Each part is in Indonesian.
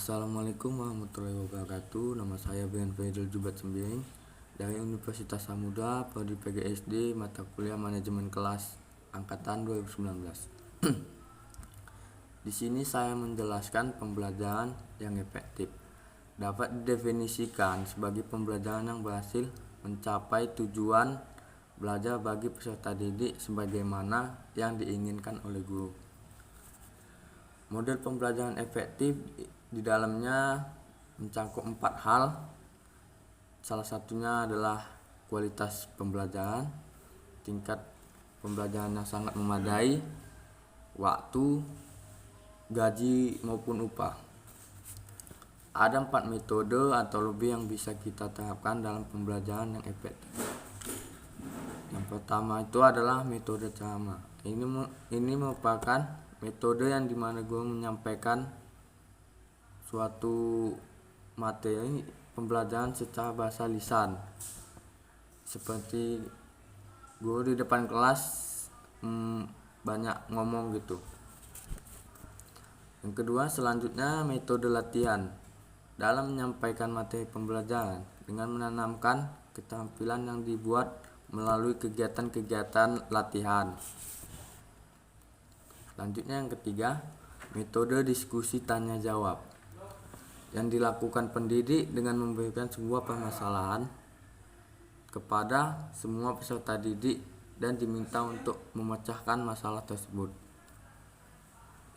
Assalamualaikum warahmatullahi wabarakatuh. Nama saya Ben Faidul Jubat Sembiring dari Universitas Samudra, Prodi PGSD, mata kuliah Manajemen Kelas angkatan 2019. Di sini saya menjelaskan pembelajaran yang efektif. Dapat didefinisikan sebagai pembelajaran yang berhasil mencapai tujuan belajar bagi peserta didik sebagaimana yang diinginkan oleh guru. Model pembelajaran efektif di dalamnya mencakup 4 hal. Salah satunya adalah kualitas pembelajaran, tingkat pembelajaran yang sangat memadai, waktu, gaji maupun upah. Ada 4 metode atau lebih yang bisa kita terapkan dalam pembelajaran yang efektif. Yang pertama itu adalah metode ceramah. Ini merupakan metode yang dimana guru menyampaikan suatu materi pembelajaran secara bahasa lisan, seperti guru di depan kelas banyak ngomong gitu. Yang kedua, selanjutnya metode latihan dalam menyampaikan materi pembelajaran dengan menanamkan keterampilan yang dibuat melalui kegiatan-kegiatan latihan. Selanjutnya yang ketiga, metode diskusi tanya jawab yang dilakukan pendidik dengan memberikan sebuah permasalahan kepada semua peserta didik dan diminta untuk memecahkan masalah tersebut.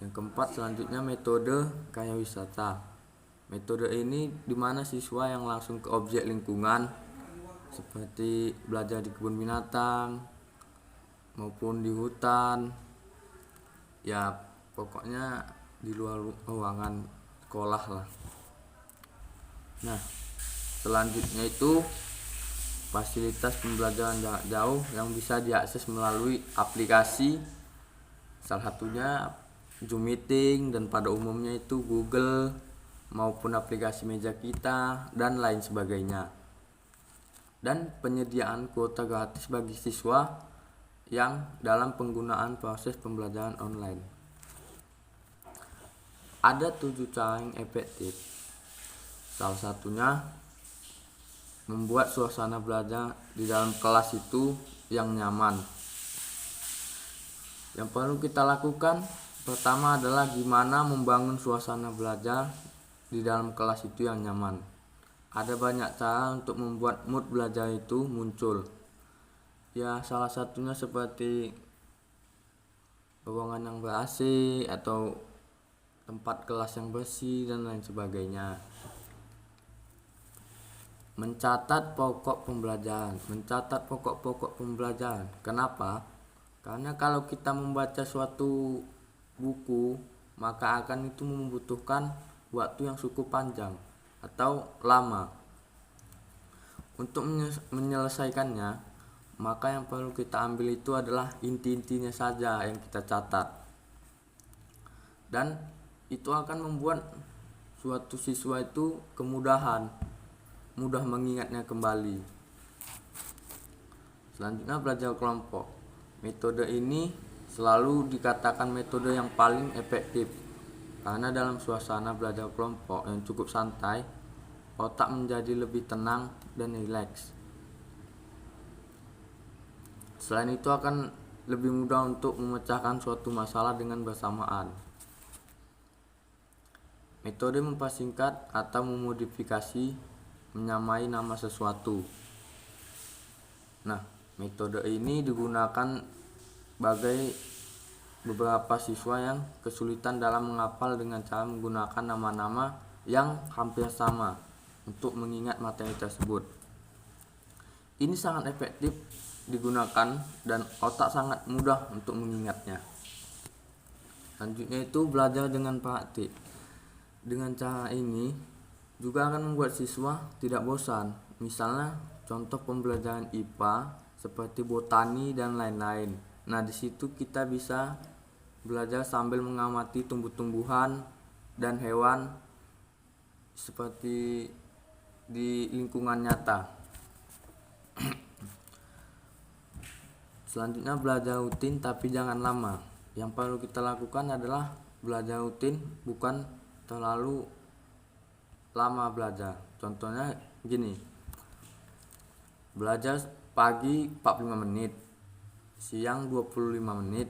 Yang keempat, selanjutnya metode karya wisata. Metode ini di mana siswa yang langsung ke objek lingkungan seperti belajar di kebun binatang maupun di hutan. Ya, pokoknya di luar ruangan sekolah lah. Nah, selanjutnya itu fasilitas pembelajaran jarak jauh yang bisa diakses melalui aplikasi, salah satunya Zoom Meeting, dan pada umumnya itu Google maupun aplikasi Meja Kita dan lain sebagainya. Dan penyediaan kuota gratis bagi siswa yang dalam penggunaan proses pembelajaran online. Ada 7 cara yang efektif. Salah satunya membuat suasana belajar di dalam kelas itu yang nyaman. Yang perlu kita lakukan pertama adalah gimana membangun suasana belajar di dalam kelas itu yang nyaman. Ada banyak cara untuk membuat mood belajar itu muncul. Ya, salah satunya seperti ruangan yang ber-AC atau tempat kelas yang bersih dan lain sebagainya. Mencatat pokok pembelajaran. Kenapa? Karena kalau kita membaca suatu buku, maka akan itu membutuhkan waktu yang cukup panjang atau lama. Untuk menyelesaikannya, maka yang perlu kita ambil itu adalah inti-intinya saja yang kita catat. Dan itu akan membuat suatu siswa itu mudah mengingatnya kembali. Selanjutnya, belajar kelompok. Metode ini selalu dikatakan metode yang paling efektif karena dalam suasana belajar kelompok yang cukup santai, otak menjadi lebih tenang dan rileks. Selain itu akan lebih mudah untuk memecahkan suatu masalah dengan bersamaan. Metode mempersingkat atau memodifikasi menyamai nama sesuatu. Nah, metode ini digunakan bagi beberapa siswa yang kesulitan dalam menghafal dengan cara menggunakan nama-nama yang hampir sama untuk mengingat materi tersebut. Ini sangat efektif digunakan dan otak sangat mudah untuk mengingatnya. Selanjutnya itu belajar dengan praktik. Dengan cara ini juga akan membuat siswa tidak bosan. Misalnya contoh pembelajaran IPA seperti botani dan lain-lain. Nah, di situ kita bisa belajar sambil mengamati tumbuh-tumbuhan dan hewan seperti di lingkungan nyata. Selanjutnya, belajar rutin tapi jangan lama. Yang perlu kita lakukan adalah belajar rutin, bukan terlalu lama belajar. Contohnya gini, belajar pagi 45 menit, siang 25 menit,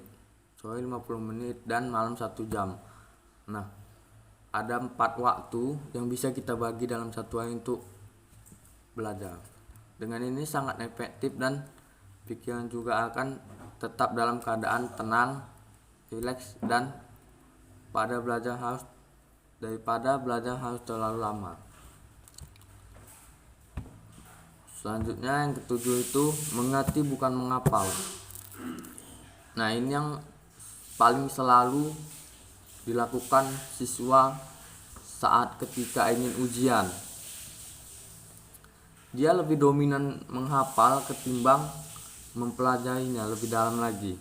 sore 50 menit, dan malam 1 jam. Nah, ada 4 waktu yang bisa kita bagi dalam satu hari untuk belajar. Dengan ini sangat efektif dan pikiran juga akan tetap dalam keadaan tenang, rileks, dan daripada belajar harus terlalu lama. Selanjutnya yang ketujuh itu mengerti bukan menghafal. Nah, ini yang paling selalu dilakukan siswa saat ketika ingin ujian. Dia lebih dominan menghafal ketimbang mempelajarinya lebih dalam lagi.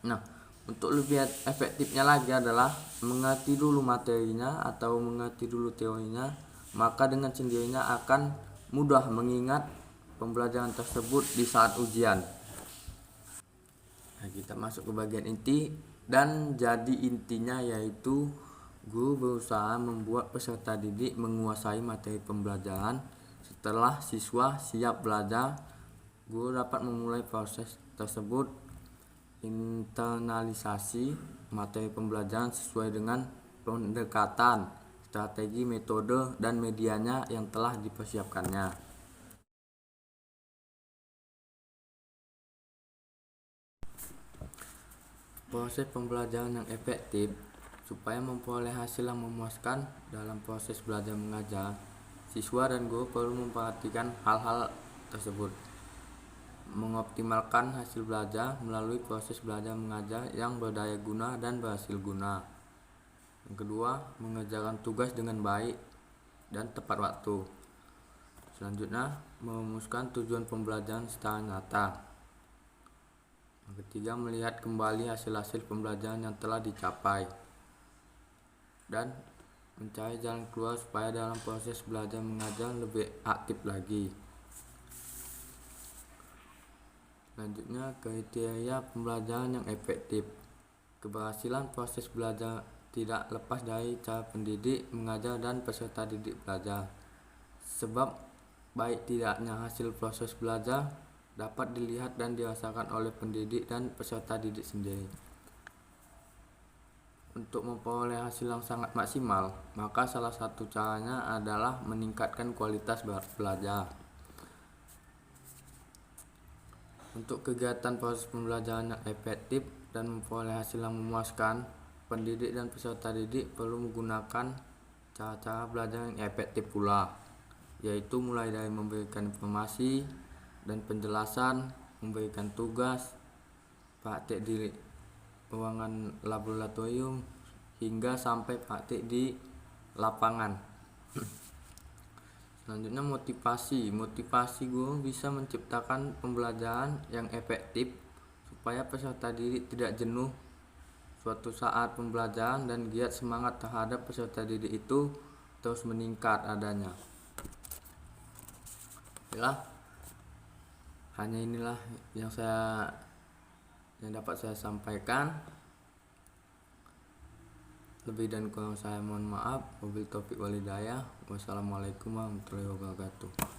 Nah, untuk lebih efektifnya lagi adalah mengerti dulu materinya atau mengerti dulu teorinya, maka dengan sendirinya akan mudah mengingat pembelajaran tersebut di saat ujian. Nah, kita masuk ke bagian inti, dan jadi intinya yaitu guru berusaha membuat peserta didik menguasai materi pembelajaran. Setelah siswa siap belajar, guru dapat memulai proses tersebut, internalisasi materi pembelajaran sesuai dengan pendekatan, strategi, metode, dan medianya yang telah dipersiapkannya. Proses pembelajaran yang efektif. Supaya memperoleh hasil yang memuaskan dalam proses belajar mengajar, siswa dan guru perlu memperhatikan hal-hal tersebut. Mengoptimalkan hasil belajar melalui proses belajar mengajar yang berdaya guna dan berhasil guna. Yang kedua, mengerjakan tugas dengan baik dan tepat waktu. Selanjutnya, merumuskan tujuan pembelajaran secara nyata. Yang ketiga, melihat kembali hasil-hasil pembelajaran yang telah dicapai dan mencari jalan keluar supaya dalam proses belajar mengajar lebih aktif lagi. Selanjutnya, kriteria pembelajaran yang efektif. Keberhasilan proses belajar tidak lepas dari cara pendidik mengajar dan peserta didik belajar. Sebab baik tidaknya hasil proses belajar dapat dilihat dan dirasakan oleh pendidik dan peserta didik sendiri. Untuk memperoleh hasil yang sangat maksimal, maka salah satu caranya adalah meningkatkan kualitas belajar. Untuk kegiatan proses pembelajaran yang efektif dan memperoleh hasil yang memuaskan, pendidik dan peserta didik perlu menggunakan cara-cara belajar yang efektif pula, yaitu mulai dari memberikan informasi dan penjelasan, memberikan tugas, praktik di ruangan laboratorium, hingga sampai praktik di lapangan. Selanjutnya, motivasi guru bisa menciptakan pembelajaran yang efektif supaya peserta didik tidak jenuh suatu saat pembelajaran dan giat semangat terhadap peserta didik itu terus meningkat adanya. Hanya inilah yang dapat saya sampaikan. Lebih dan kurang saya mohon maaf. Wabillahi taufiq wal hidayah. Wassalamualaikum warahmatullahi wabarakatuh.